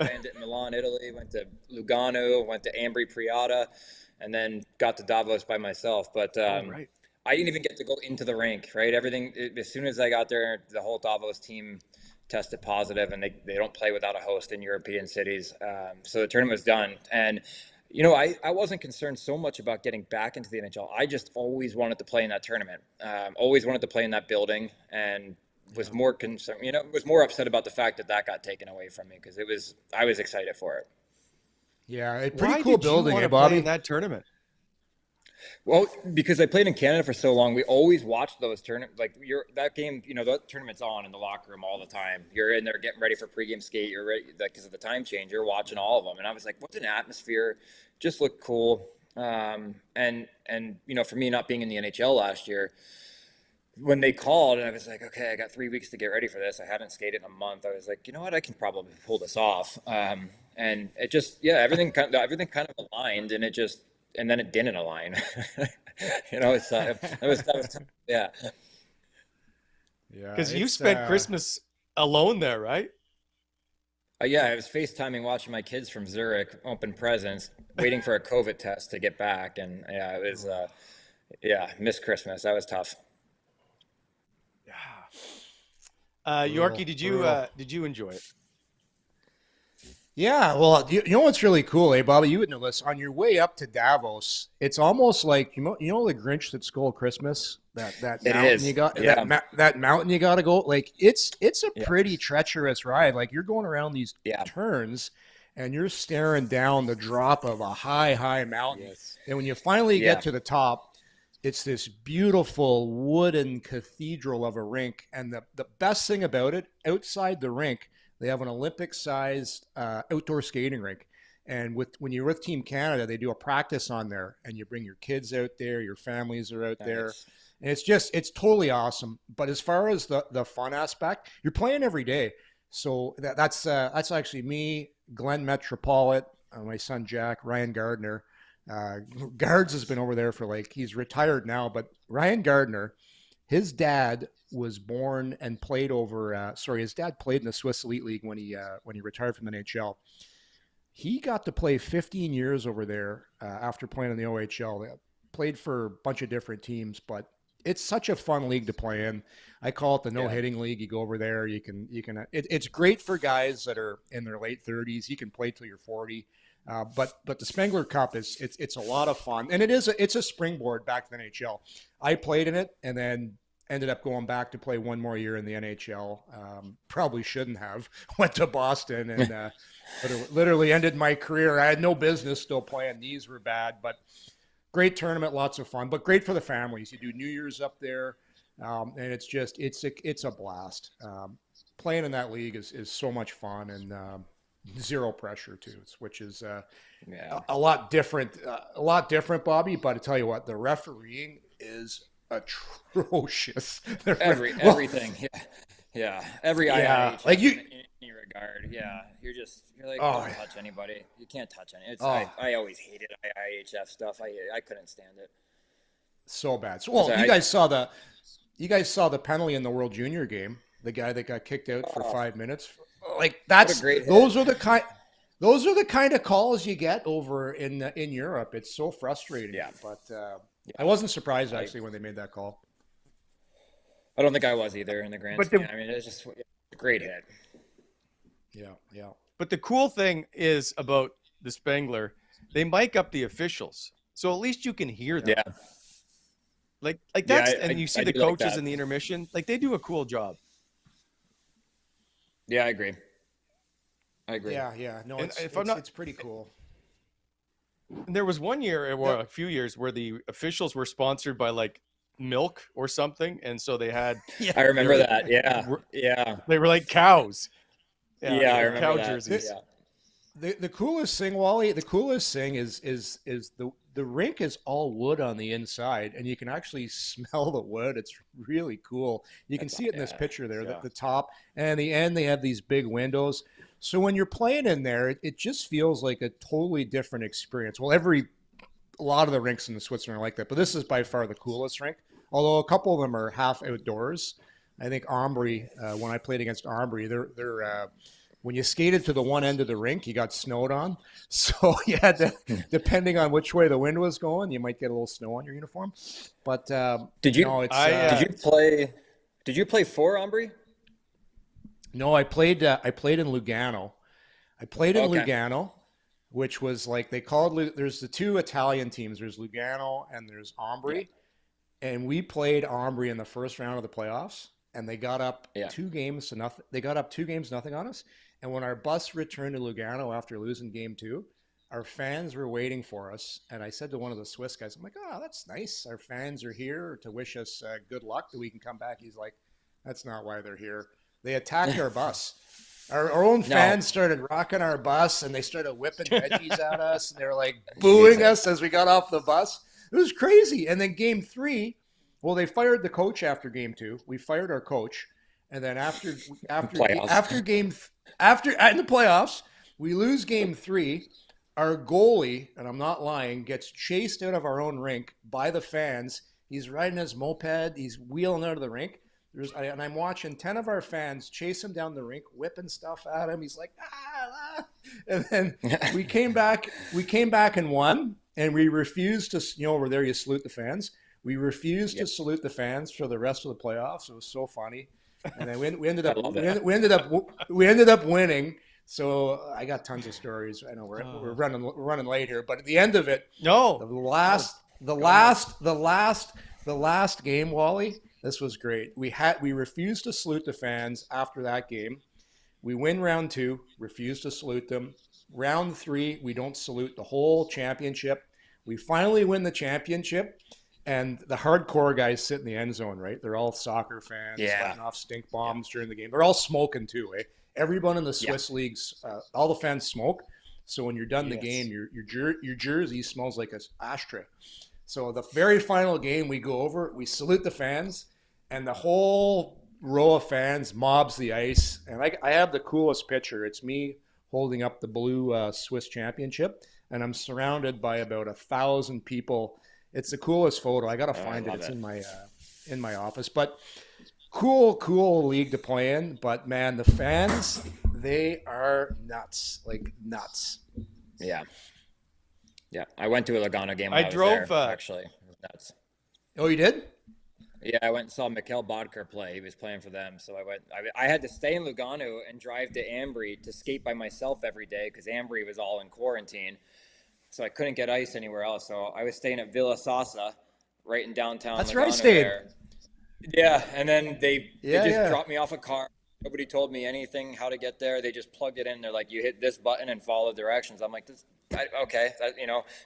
landed in Milan, Italy, went to Lugano, went to Ambri Priata, and then got to Davos by myself. But Right. I didn't even get to go into the rink, right? As soon as I got there, the whole Davos team tested positive, and they don't play without a host in European cities. So the tournament was done. And, I wasn't concerned so much about getting back into the NHL. I just always wanted to play in that tournament, always wanted to play in that building, and was more concerned, was more upset about the fact that got taken away from me because I was excited for it. Yeah, pretty cool building, Bobby? In that tournament? Well, because I played in Canada for so long, we always watched those tournaments. Like that game, that tournament's on in the locker room all the time. You're in there getting ready for pregame skate. You're ready because of the time change. You're watching all of them, and I was like, "What's an atmosphere? Just looked cool." And for me, not being in the NHL last year, when they called, and I was like, "Okay, I got 3 weeks to get ready for this. I haven't skated in a month." I was like, "You know what? I can probably pull this off." And it just, everything kind of aligned, and then it didn't align. That was yeah. Yeah. Because you spent Christmas alone there, right? I was FaceTiming, watching my kids from Zurich open presents, waiting for a COVID test to get back, and it was missed Christmas. That was tough. Yeah. Yorkie, did you enjoy it? Yeah, well, you know what's really cool, Bobby? You would know this. On your way up to Davos, it's almost like the Grinch that stole Christmas. That it mountain is. you got. Yeah. That mountain you got to go. Like it's a pretty treacherous ride. Like you're going around these turns, and you're staring down the drop of a high mountain. Yes. And when you finally get to the top, it's this beautiful wooden cathedral of a rink. And the best thing about it, outside the rink, they have an Olympic-sized outdoor skating rink. And when you're with Team Canada, they do a practice on there, and you bring your kids out there, your families are out there. And it's totally awesome. But as far as the fun aspect, you're playing every day. So that's actually me, Glenn Metropolit, my son Jack, Ryan Gardner. Guards has been over there for he's retired now, but Ryan Gardner, his dad was born and played his dad played in the Swiss Elite League when he retired from the NHL. He got to play 15 years over there after playing in the OHL. They played for a bunch of different teams, but it's such a fun league to play in. I call it the no-hitting league. You go over there, it's great for guys that are in their late 30s. You can play till you're 40. But the Spengler Cup it's a lot of fun, and it's a springboard back to the NHL. I played in it, and then ended up going back to play one more year in the NHL. Probably shouldn't have. Went to Boston and literally ended my career. I had no business still playing. Knees were bad, but great tournament, lots of fun, but great for the families. You do New Year's up there, and it's a blast. Playing in that league is so much fun, and zero pressure too, which is a lot different, Bobby. But I tell you what, the refereeing is atrocious. Everything, every IIHF in any regard, you're like, don't touch anybody. You can't touch any. I always hated IIHF stuff. I couldn't stand it. So bad. So, you guys saw the penalty in the World Junior game. The guy that got kicked out for 5 minutes. Those are the kind of calls you get over in Europe. It's so frustrating. Yeah. But I wasn't surprised actually when they made that call. I don't think I was either in the grand scheme. I mean, it's just a great hit. Yeah. But the cool thing is about the Spengler, they mic up the officials, so at least you can hear them. Like Yeah, that's, and you see I the do like coaches that. in the intermission, like they do a cool job. Yeah, I agree. I agree. Yeah. No, And it's pretty cool. and there was one year or The- a few years where the officials were sponsored by like milk or something, and so they had yeah. I remember They're- that. Yeah. they were like cows. Yeah, Yeah, I like remember cow that. jerseys. Yeah. The coolest thing, Wally, the coolest thing is the rink is all wood on the inside, and you can actually smell the wood. It's really cool. You can see it in this picture there, Yeah. the top and the end. They have these big windows, so when you're playing in there, it just feels like a totally different experience. Well, a lot of the rinks in the Switzerland are like that, but this is by far the coolest rink. Although a couple of them are half outdoors. I think Ambry, when I played against Ambry, they're when you skated to the one end of the rink, you got snowed on. So you had to, depending on which way the wind was going, you might get a little snow on your uniform. But Did you? No, it's, Did you play? Did you play for Ambry? no, I played in Lugano. I played in Okay. Lugano, which was like they called. There's the two Italian teams. There's Lugano and there's Ambry, and we played Ambry in the first round of the playoffs, and they got up 2-0. They got up 2-0 on us. And when our bus returned to Lugano after losing game 2, our fans were waiting for us. And I said to one of the Swiss guys, I'm like, oh, that's nice. Our fans are here to wish us good luck that we can come back. He's like, that's not why they're here. They attacked our bus. Our own fans started rocking our bus, and they started whipping veggies at us. And they were like booing us as we got off the bus. It was crazy. And then game 3, well, they fired the coach after game 2. We fired our coach. And then after in the playoffs, we lose game 3. Our goalie, and I'm not lying, gets chased out of our own rink by the fans. He's riding his moped. He's wheeling out of the rink. And I'm watching 10 of our fans chase him down the rink, whipping stuff at him. He's like, ah. And then we came back and won. And we refused to, over there you salute the fans. We refused to salute the fans for the rest of the playoffs. It was so funny. And then we ended up winning. So I got tons of stories. I know we're running late here, but at the end of it, the last game, Wally, this was great. We refused to salute the fans after that game. We win round 2, refused to salute them. Round 3, we don't salute the whole championship. We finally win the championship. And the hardcore guys sit in the end zone, right? They're all soccer fans, letting off stink bombs during the game. They're all smoking too, eh? Everyone in the Swiss leagues, all the fans smoke. So when you're done the game, your jersey smells like an ashtray. So the very final game, we go over, we salute the fans, and the whole row of fans mobs the ice. And I have the coolest picture. It's me holding up the blue Swiss championship, and I'm surrounded by about 1,000 people. It's the coolest photo. I gotta find it. It's in my office. But cool league to play in. But man, the fans, they are nuts, like nuts. Yeah. I went to a Lugano game. I drove there, actually. It was nuts. Oh, you did? Yeah, I went and saw Mikhail Bodker play. He was playing for them, so I went. I had to stay in Lugano and drive to Ambry to skate by myself every day because Ambry was all in quarantine. So I couldn't get ice anywhere else. So I was staying at Villa Sasa, right in downtown. That's Lugano where I stayed. there. Yeah, and then they just dropped me off a car. Nobody told me anything, how to get there. They just plugged it in. They're like, you hit this button and follow directions. I'm like, okay,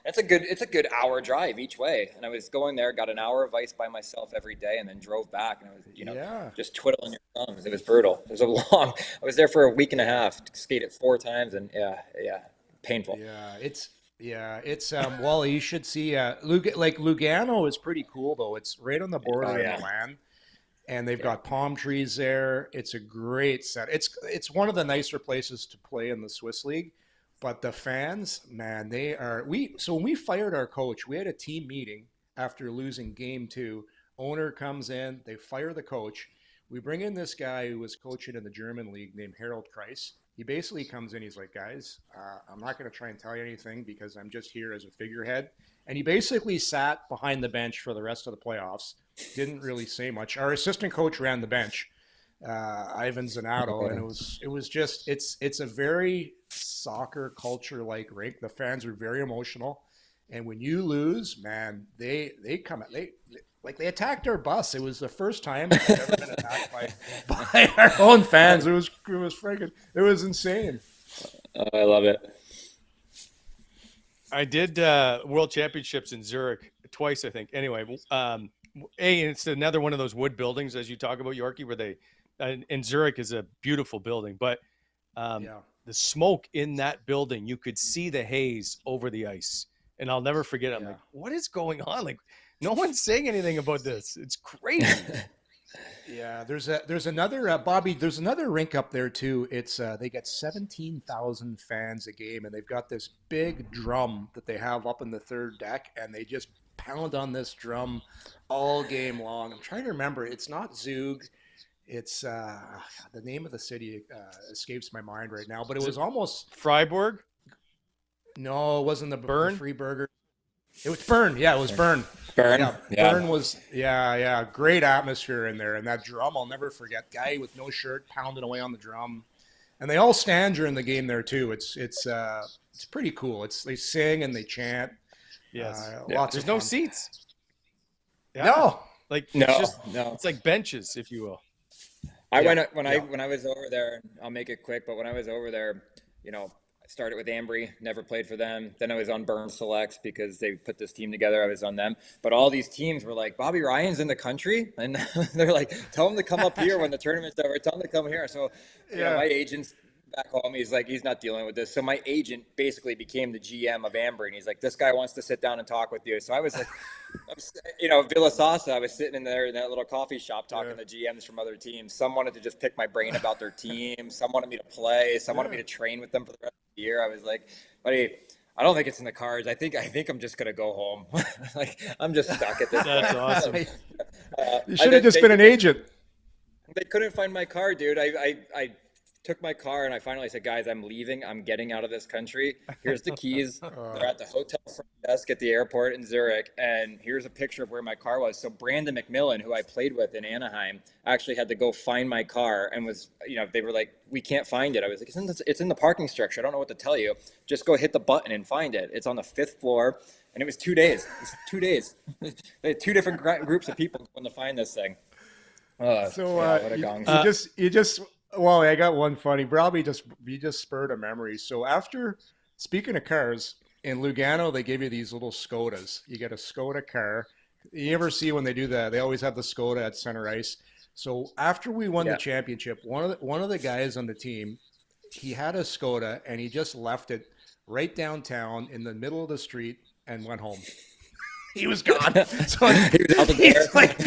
it's a good hour drive each way. And I was going there, got an hour of ice by myself every day, and then drove back. And I was, just twiddling your thumbs. It was brutal. It was I was there for a week and a half, skated 4 times, and painful. It's Wally, you should see Lugano is pretty cool though. It's right on the border of Milan, and they've got palm trees there. It's a great set. It's one of the nicer places to play in the Swiss league, but the fans, man, so when we fired our coach, we had a team meeting after losing game 2. Owner comes in, they fire the coach. We bring in this guy who was coaching in the German league named Harold Kreis. He basically comes in, he's like, guys, I'm not going to try and tell you anything because I'm just here as a figurehead. And he basically sat behind the bench for the rest of the playoffs, didn't really say much. Our assistant coach ran the bench, Ivan Zanato, and it was it's a very soccer culture-like rink. The fans are very emotional. And when you lose, man, they attacked our bus. It was the first time I've ever been attacked by our own fans. It was insane. I love it. I did World Championships in Zurich twice, I think. Anyway, it's another one of those wood buildings, as you talk about, Yorkie, where they and Zurich is a beautiful building, but the smoke in that building, you could see the haze over the ice, and I'll never forget it. I'm like, what is going on? Like, no one's saying anything about this. It's crazy. Yeah, there's another Bobby. There's another rink up there too. It's they get 17,000 fans a game, and they've got this big drum that they have up in the third deck, and they just pound on this drum all game long. I'm trying to remember. It's not Zug. It's the name of the city escapes my mind right now, but it was almost Freiburg. No, it wasn't the Bern. Freiburger. It was Bern. Yeah, it was Bern. Bern. Bern was great atmosphere in there, and that drum I'll never forget. Guy with no shirt pounding away on the drum, and they all stand during the game there too. It's pretty cool. They sing and they chant. Yes, lots. There's of no fun. seats. Yeah. No, it's like benches, if you will. I when I was over there, I'll make it quick. But when I was over there, I started with Ambry, never played for them. Then I was on Burn Selects because they put this team together. I was on them. But all these teams were like, Bobby Ryan's in the country. And they're like, tell him to come up here when the tournament's over. Tell him to come here. So, my agent's back home. He's like, he's not dealing with this. So my agent basically became the GM of Ambry. And he's like, this guy wants to sit down and talk with you. So I was like, Villa Sasa, I was sitting in there in that little coffee shop talking to GMs from other teams. Some wanted to just pick my brain about their team. Some wanted me to play. Some wanted me to train with them for the rest of the year. I was like, buddy, I don't think it's in the cards. I think I'm just going to go home. Like, I'm just stuck at this. That's awesome. You should have just been an agent. They couldn't find my car, dude. I took my car and I finally said, guys, I'm leaving. I'm getting out of this country. Here's the keys. They're at the hotel front desk at the airport in Zurich. And here's a picture of where my car was. So Brandon McMillan, who I played with in Anaheim, actually had to go find my car and was, they were like, we can't find it. I was like, it's in the parking structure. I don't know what to tell you. Just go hit the button and find it. It's on the 5th floor. And it was 2 days. It's 2 days. They had 2 different groups of people going to find this thing. What a gong. You just well, I got one funny. Probably you just spurred a memory. So speaking of cars, in Lugano, they give you these little Skodas. You get a Skoda car. You ever see when they do that? They always have the Skoda at center ice. So after we won the championship, one of the guys on the team, he had a Skoda and he just left it right downtown in the middle of the street and went home. He was gone. So he was out the door. He's like,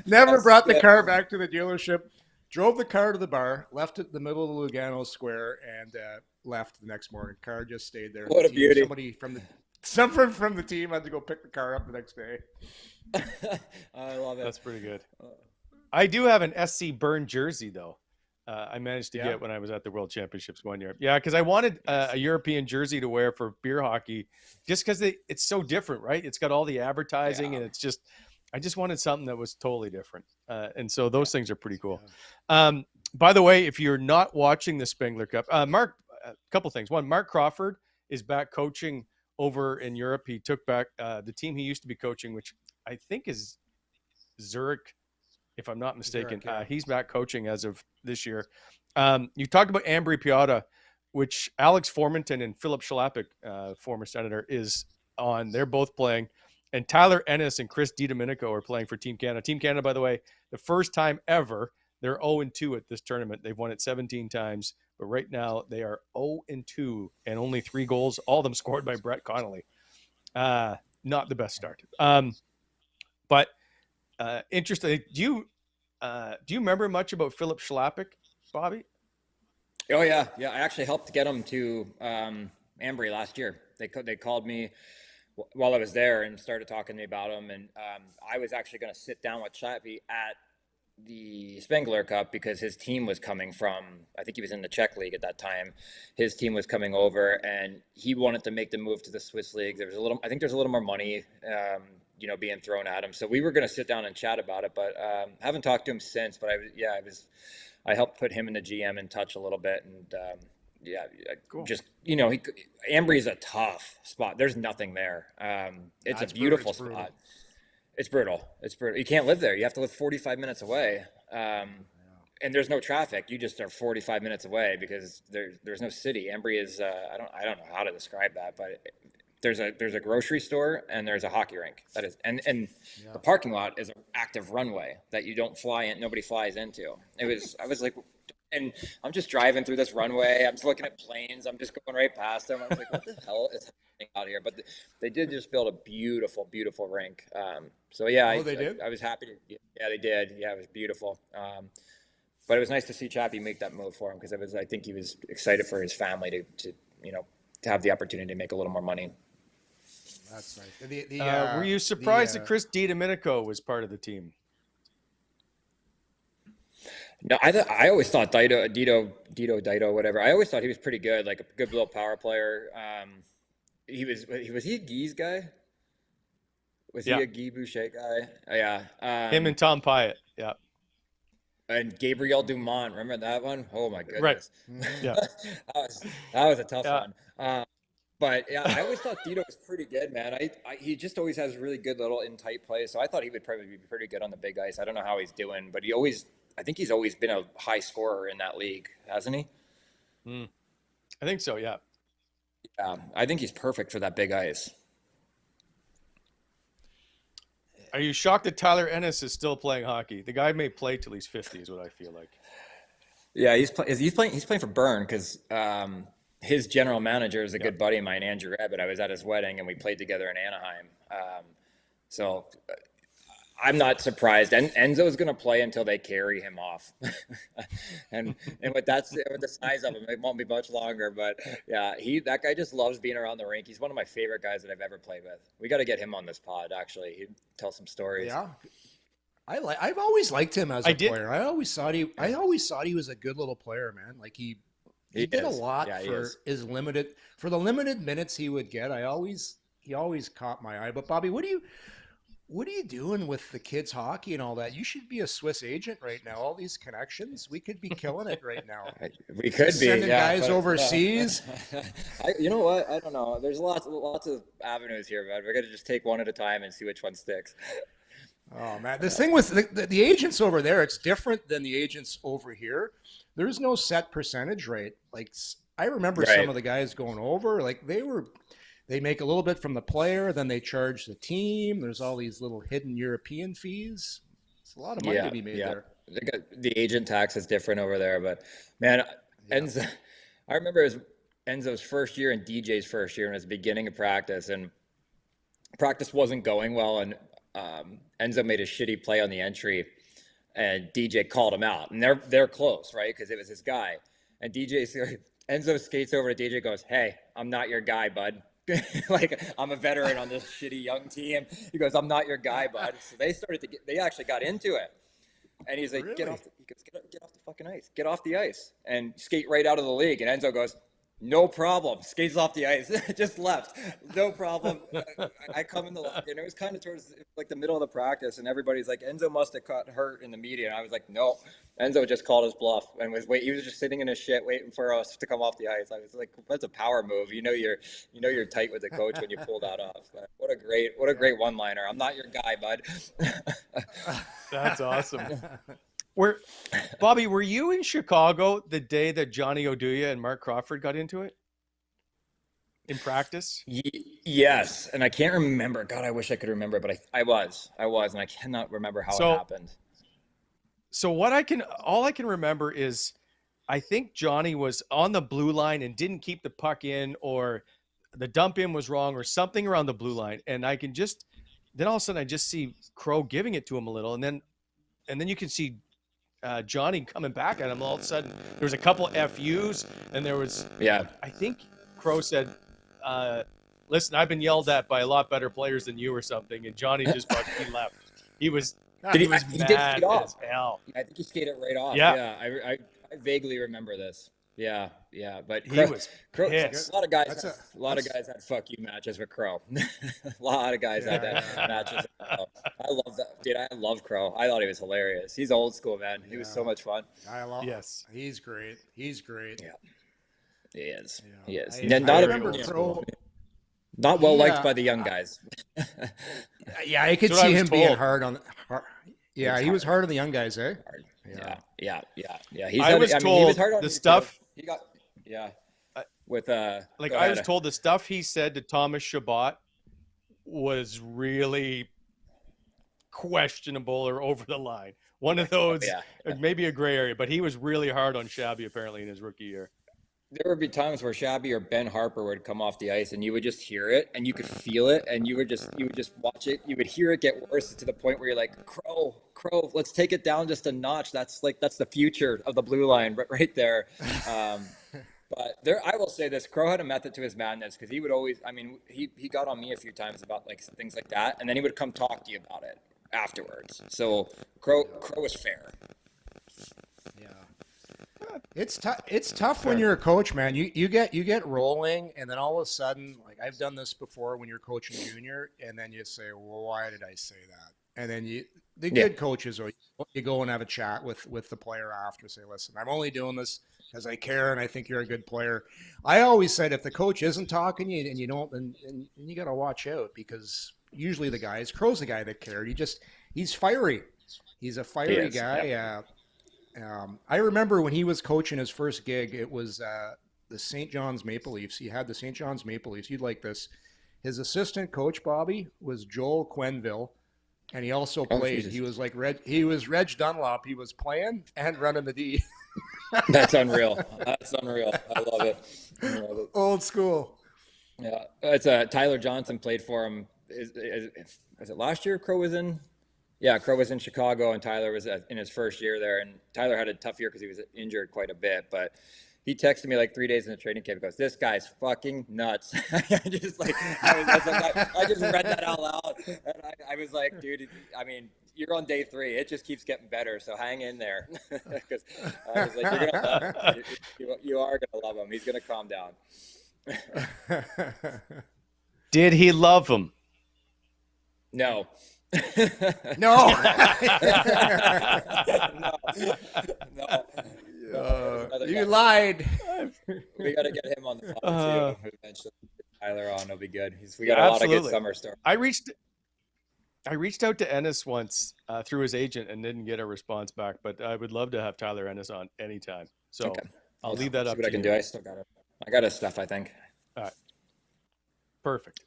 never brought the car back to the dealership. Drove the car to the bar, left it in the middle of the Lugano Square, and left the next morning. Car just stayed there. What a beauty! Someone from the team had to go pick the car up the next day. I love it. That's pretty good. I do have an SC Burn jersey though. I managed to get when I was at the World Championships one year. Yeah, because I wanted a European jersey to wear for beer hockey, just because it's so different, right? It's got all the advertising, and it's just. I just wanted something that was totally different. And so those things are pretty cool. By the way, if you're not watching the Spengler Cup, Mark, a couple things. One, Mark Crawford is back coaching over in Europe. He took back the team he used to be coaching, which I think is Zurich, if I'm not mistaken. Zurich, he's back coaching as of this year. You talked about Ambry Piotta, which Alex Formanton and Philip Schlappick, former senator, is on. They're both playing. And Tyler Ennis and Chris DiDomenico are playing for Team Canada. Team Canada, by the way, the first time ever, they're 0-2 at this tournament. They've won it 17 times, but right now they are 0-2 and only 3 goals, all of them scored by Brett Connolly. Not the best start. But interesting. Do you remember much about Philip Schlappick, Bobby? Oh yeah. I actually helped get him to Ambry last year. They called me while I was there and started talking to me about him. And I was actually going to sit down with Chappie at the Spengler Cup because his team was coming from, I think he was in the Czech league at that time. His team was coming over and he wanted to make the move to the Swiss league. I think there's a little more money, being thrown at him. So we were going to sit down and chat about it, but haven't talked to him since, but I helped put him and the GM in touch a little bit. And Cool. just, Ambry is a tough spot. There's nothing there. It's a beautiful spot. It's brutal. You can't live there. You have to live 45 minutes away. And there's no traffic. You just are 45 minutes away because there's no city. Ambry is, I don't know how to describe that, but there's a grocery store and there's a hockey rink. That is, and the parking lot is an active runway that you don't fly in. Nobody flies into. I was like, and I'm just driving through this runway. I'm just looking at planes. I'm just going right past them. I was like, what the hell is happening out here? But they did just build a beautiful, beautiful rink. So yeah, they did? I was happy yeah, they did. Yeah, it was beautiful. But it was nice to see Chappie make that move for him because I think he was excited for his family to have the opportunity to make a little more money. That's nice. Were you surprised that Chris DiDomenico was part of the team? No, I always thought Dido, whatever. I always thought he was pretty good, like a good little power player. Was he a Guise guy? Was he a Guy Boucher guy? Yeah. Him and Tom Pyatt. Yeah. And Gabriel Dumont, remember that one? Oh my goodness. Right. Yeah. that was a tough one. But yeah, I always thought Dido was pretty good, man. He just always has really good little in tight plays. So I thought he would probably be pretty good on the big ice. I don't know how he's doing, but I think he's always been a high scorer in that league, hasn't he? I think so. Yeah. Yeah. I think he's perfect for that big ice. Are you shocked that Tyler Ennis is still playing hockey? The guy may play till he's 50 is what I feel like. Yeah, he's playing for Bern because his general manager is a good buddy of mine, Andrew Abbott. I was at his wedding and we played together in Anaheim. So I'm not surprised. And Enzo's going to play until they carry him off. and with the size of him, it won't be much longer. But yeah, that guy just loves being around the rink. He's one of my favorite guys that I've ever played with. We got to get him on this pod. Actually, he'd tell some stories. Yeah, I've always liked him as a player. I always thought he was a good little player, man. Like he did a lot for the limited minutes he would get. He always caught my eye. But Bobby, what are you doing with the kids' hockey and all that? You should be a Swiss agent right now. All these connections, we could be killing it right now. We could be sending guys overseas. You know what? I don't know. There's lots of avenues here, man. We're gonna just take one at a time and see which one sticks. Oh man, this thing with the agents over there, it's different than the agents over here. There's no set percentage rate. Like I remember some of the guys going over, like they make a little bit from the player, then they charge the team. There's all these little hidden European fees. It's a lot of money to be made there. The agent tax is different over there, but man, Enzo, I remember it was Enzo's first year and DJ's first year, and it was the beginning of practice, and practice wasn't going well, and Enzo made a shitty play on the entry, and DJ called him out, and they're close, right? Because it was his guy, and Enzo skates over to DJ, goes, "Hey, I'm not your guy, bud." Like I'm a veteran on this shitty young team. He goes, "I'm not your guy, bud." So they actually got into it, and he's like, Really? "Get off the fucking ice, get off the ice, and skate right out of the league." And Enzo goes, "No problem." Skates off the ice, just left. No problem. I come in the locker, and it was kind of towards like the middle of the practice, and everybody's like, "Enzo must have got hurt in the media." And I was like, "No." Enzo just called his bluff and he was just sitting in his shit waiting for us to come off the ice. I was like, that's a power move. You're tight with the coach when you pull that off. But what a great one-liner. I'm not your guy, bud. That's awesome. Bobby, were you in Chicago the day that Johnny Oduya and Mark Crawford got into it in practice? Yes, and I can't remember. God, I wish I could remember, but I was, and I cannot remember how it happened. So all I can remember is I think Johnny was on the blue line and didn't keep the puck in, or the dump in was wrong, or something around the blue line. And then all of a sudden I just see Crow giving it to him a little, and then you can see Johnny coming back at him. All of a sudden there was a couple FUs, and there was I think Crow said, "Listen, I've been yelled at by a lot better players than you," or something, and Johnny just he left. He was. He did mad skate off. as hell. I think he skated right off. Yeah. I vaguely remember this. Yeah. But He was Crow, pissed. a lot of guys had fuck you matches with Crow. A lot of guys had that matches with Crow. I love that. Dude, I love Crow. I thought he was hilarious. He's old school, man. He was so much fun. He's great. Yeah. He is. He is. I remember you know, Crow. not well liked by the young guys. Yeah, I could That's what I see was him being told. hard on. Yeah, he was hard on the young guys, eh? Yeah. I was he told was hard on the me, stuff. too. He got with Like go I was ahead. told the stuff he said to Thomas Chabot was really questionable or over the line. One of those, maybe a gray area, but he was really hard on Shabby apparently in his rookie year. There would be times where Shabby or Ben Harper would come off the ice and you would just hear it and you could feel it and you would just watch it. You would hear it get worse to the point where you're like, Crow, let's take it down just a notch. That's the future of the blue line right there. But I will say this, Crow had a method to his madness because he would always, he got on me a few times about like things like that. And then he would come talk to you about it afterwards. So Crow was fair. Yeah. It's tough when you're a coach, man. You get rolling, and then all of a sudden, like I've done this before when you're coaching junior, and then you say, "Well, why did I say that?" And then the good coaches, or you go and have a chat with the player after, say, "Listen, I'm only doing this because I care, and I think you're a good player." I always said, if the coach isn't talking to you and you don't, and you got to watch out, because usually Crow's the guy that cared. He's fiery. He's a fiery guy. Yep. I remember when he was coaching his first gig, it was the St. John's Maple Leafs. He had the St. John's Maple Leafs. You'd like this. His assistant coach, Bobby, was Joel Quenneville, and he also played. Jesus. He was Reg Dunlop. He was playing and running the D. That's unreal. I love it. Old school. Yeah, it's Tyler Johnson played for him. Is it last year? Crow was in. Yeah, Crow was in Chicago, and Tyler was in his first year there. And Tyler had a tough year because he was injured quite a bit. But he texted me like 3 days in the training camp. He goes, "This guy's fucking nuts." I just read that out loud, and I was like, "Dude, you're on day 3. It just keeps getting better. So hang in there." Because I was like, "You're gonna love him. You are gonna love him. He's gonna calm down." Did he love him? No. No. You lied. We got to get him on the pod too. Eventually, Tyler on. It'll be good. We got a lot of good summer stories. I reached out to Ennis once through his agent and didn't get a response back, but I would love to have Tyler Ennis on anytime. So I'll leave that up to you. See what I can do. I still got it. I got his stuff, I think. All right. Perfect.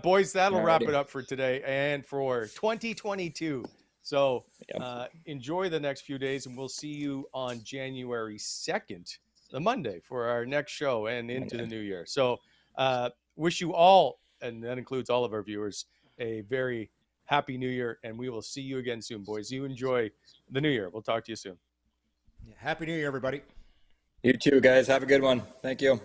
Boys, that'll wrap it up for today and for 2022. So enjoy the next few days, and we'll see you on January 2nd, the Monday, for our next show and into the new year. So wish you all, and that includes all of our viewers, a very happy new year, and we will see you again soon, boys. You enjoy the new year. We'll talk to you soon. Happy New Year, everybody. You too, guys. Have a good one. Thank you.